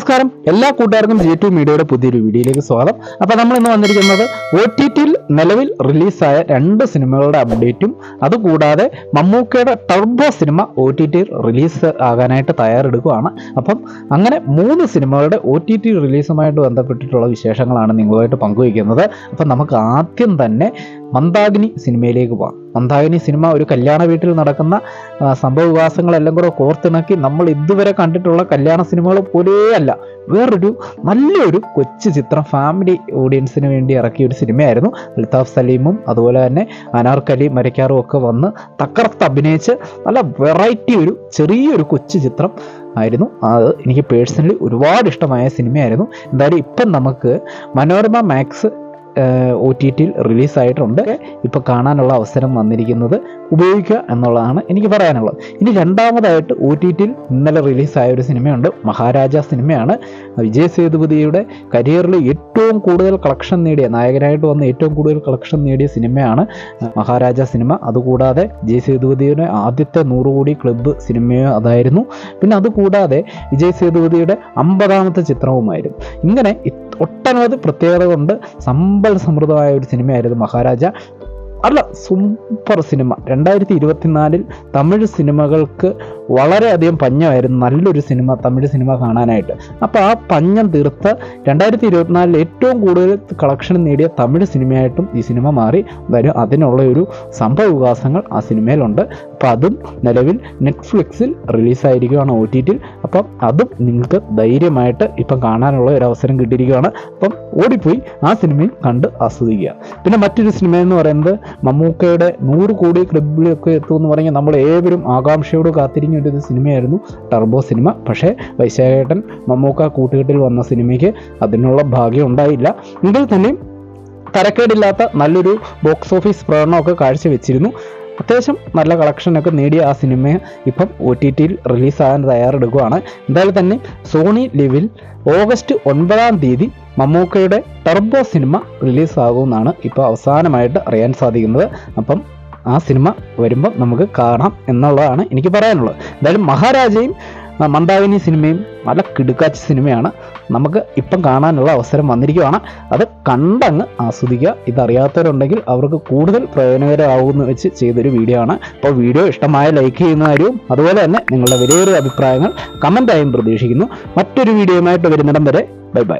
നമസ്കാരം, എല്ലാ കൂട്ടുകാർക്കും J2 മീഡിയയുടെ പുതിയൊരു വീഡിയോയിലേക്ക് സ്വാഗതം. അപ്പോൾ നമ്മൾ ഇന്ന് വന്നിരിക്കുന്നത് OTTയിൽ നിലവിൽ റിലീസായ 2 സിനിമകളുടെ അപ്ഡേറ്റും അതുകൂടാതെ മമ്മൂക്കയുടെ ടർബോ സിനിമ OTTയിൽ റിലീസ് ആകാനായിട്ട് തയ്യാറെടുക്കുകയാണ്. അപ്പം അങ്ങനെ 3 സിനിമകളുടെ OTT റിലീസുമായിട്ട് ബന്ധപ്പെട്ടിട്ടുള്ള വിശേഷങ്ങളാണ് നിങ്ങളുമായിട്ട് പങ്കുവയ്ക്കുന്നത്. അപ്പം നമുക്ക് ആദ്യം തന്നെ മന്ദാകിനി സിനിമയിലേക്ക് പോകാം. മന്ദാകിനി സിനിമ ഒരു കല്യാണ വീട്ടിൽ നടക്കുന്ന സംഭവ വികാസങ്ങളെല്ലാം കൂടെ കോർത്തിണക്കി നമ്മൾ ഇതുവരെ കണ്ടിട്ടുള്ള കല്യാണ സിനിമകൾ പോലെയല്ല, വേറൊരു നല്ലൊരു കൊച്ചു ചിത്രം ഫാമിലി ഓഡിയൻസിന് വേണ്ടി ഇറക്കിയ ഒരു സിനിമയായിരുന്നു. അൽതാഫ് സലീമും അതുപോലെ തന്നെ അനാർക്കലി മരക്കാറും ഒക്കെ വന്ന് തകർത്ത് അഭിനയിച്ച് നല്ല വെറൈറ്റി ഒരു ചെറിയൊരു കൊച്ചു ചിത്രം ആയിരുന്നു. അത് എനിക്ക് പേഴ്സണലി ഒരുപാട് ഇഷ്ടമായ സിനിമയായിരുന്നു. എന്തായാലും ഇപ്പം നമുക്ക് മനോരമ മാക്സ് OTTയിൽ റിലീസായിട്ടുണ്ട്. ഇപ്പോൾ കാണാനുള്ള അവസരം വന്നിരിക്കുന്നത് ഉപയോഗിക്കുക എന്നുള്ളതാണ് എനിക്ക് പറയാനുള്ളത്. ഇനി രണ്ടാമതായിട്ട് OTTയിൽ ഇന്നലെ റിലീസായ ഒരു സിനിമയുണ്ട്. മഹാരാജ സിനിമയാണ്. വിജയ് സേതുപതിയുടെ കരിയറിൽ ഏറ്റവും കൂടുതൽ കളക്ഷൻ നേടിയ, നായകനായിട്ട് വന്ന് ഏറ്റവും കൂടുതൽ കളക്ഷൻ നേടിയ സിനിമയാണ് മഹാരാജ സിനിമ. അതുകൂടാതെ വിജയ് സേതുപതിയുടെ ആദ്യത്തെ 100 കോടി ക്ലബ്ബ് സിനിമയോ അതായിരുന്നു. പിന്നെ അതുകൂടാതെ വിജയ് സേതുപതിയുടെ 50ാമത്തെ ചിത്രവുമായിരുന്നു. ഇങ്ങനെ ഒട്ടനവധി പ്രത്യേകത കൊണ്ട് സമ്പൽ സമൃദ്ധമായ ഒരു സിനിമയായിരുന്നു മഹാരാജ. അല്ല, സൂപ്പർ സിനിമ. 2024 തമിഴ് സിനിമകൾക്ക് വളരെയധികം പഞ്ഞമായിരുന്നു നല്ലൊരു സിനിമ, തമിഴ് സിനിമ കാണാനായിട്ട്. അപ്പോൾ ആ പഞ്ഞം തീർത്ത് 2024 ഏറ്റവും കൂടുതൽ കളക്ഷൻ നേടിയ തമിഴ് സിനിമയായിട്ടും ഈ സിനിമ മാറി. എന്തായാലും അതിനുള്ള ഒരു സംഭവ വികാസങ്ങൾ ആ സിനിമയിലുണ്ട്. അപ്പോൾ അതും നിലവിൽ നെറ്റ്ഫ്ലിക്സിൽ റിലീസായിരിക്കുകയാണ് OTTയിൽ. അപ്പം അതും നിങ്ങൾക്ക് ധൈര്യമായിട്ട് ഇപ്പം കാണാനുള്ള ഒരു അവസരം കിട്ടിയിരിക്കുകയാണ്. അപ്പം ഓടിപ്പോയി ആ സിനിമയും കണ്ട് ആസ്വദിക്കുക. പിന്നെ മറ്റൊരു സിനിമ എന്ന് പറയുന്നത് മമ്മൂക്കയുടെ 100 കോടി ക്ലബിലൊക്കെ എത്തുമെന്ന് പറഞ്ഞാൽ നമ്മൾ ഏവരും ആകാംക്ഷയോട് കാത്തിരിക്കുന്ന ഒരു സിനിമയായിരുന്നു ടർബോ സിനിമ. പക്ഷേ വൈശാഖേട്ടൻ മമ്മൂക്ക കൂട്ടുകെട്ടിൽ വന്ന സിനിമയ്ക്ക് അതിനുള്ള ഭാഗ്യം ഉണ്ടായില്ല. എങ്കിൽ തന്നെയും തരക്കേടില്ലാത്ത നല്ലൊരു ബോക്സ് ഓഫീസ് പ്രകടനമൊക്കെ കാഴ്ചവെച്ചിരുന്നു. അത്യാവശ്യം നല്ല കളക്ഷനൊക്കെ നേടിയ ആ സിനിമ ഇപ്പം OTTയിൽ റിലീസാകാൻ തയ്യാറെടുക്കുകയാണ്. എന്തായാലും തന്നെ സോണി ലിവിൽ ഓഗസ്റ്റ് 9-ാം തീയതി മമ്മൂക്കയുടെ ടർബോ സിനിമ റിലീസാകുമെന്നാണ് ഇപ്പോൾ അവസാനമായിട്ട് അറിയാൻ സാധിക്കുന്നത്. അപ്പം ആ സിനിമ വരുമ്പം നമുക്ക് കാണാം എന്നുള്ളതാണ് എനിക്ക് പറയാനുള്ളത്. എന്തായാലും മഹാരാജയും മന്ദാകിനി സിനിമയും നല്ല കിടുക്കാച്ച സിനിമയാണ്. നമുക്ക് ഇപ്പം കാണാനുള്ള അവസരം വന്നിരിക്കുകയാണ്. അത് കണ്ടങ്ങ് ആസ്വദിക്കുക. ഇതറിയാത്തവരുണ്ടെങ്കിൽ അവർക്ക് കൂടുതൽ പ്രയോജനകരമാകുമെന്ന് വെച്ച് ചെയ്തൊരു വീഡിയോ ആണ്. അപ്പോൾ വീഡിയോ ഇഷ്ടമായ ലൈക്ക് ചെയ്യുന്ന കാര്യവും അതുപോലെ തന്നെ നിങ്ങളുടെ വിലയേറിയ അഭിപ്രായങ്ങൾ കമൻ്റായും പ്രതീക്ഷിക്കുന്നു. മറ്റൊരു വീഡിയോയുമായിട്ട് വരുന്നിടം വരെ ബൈ ബൈ.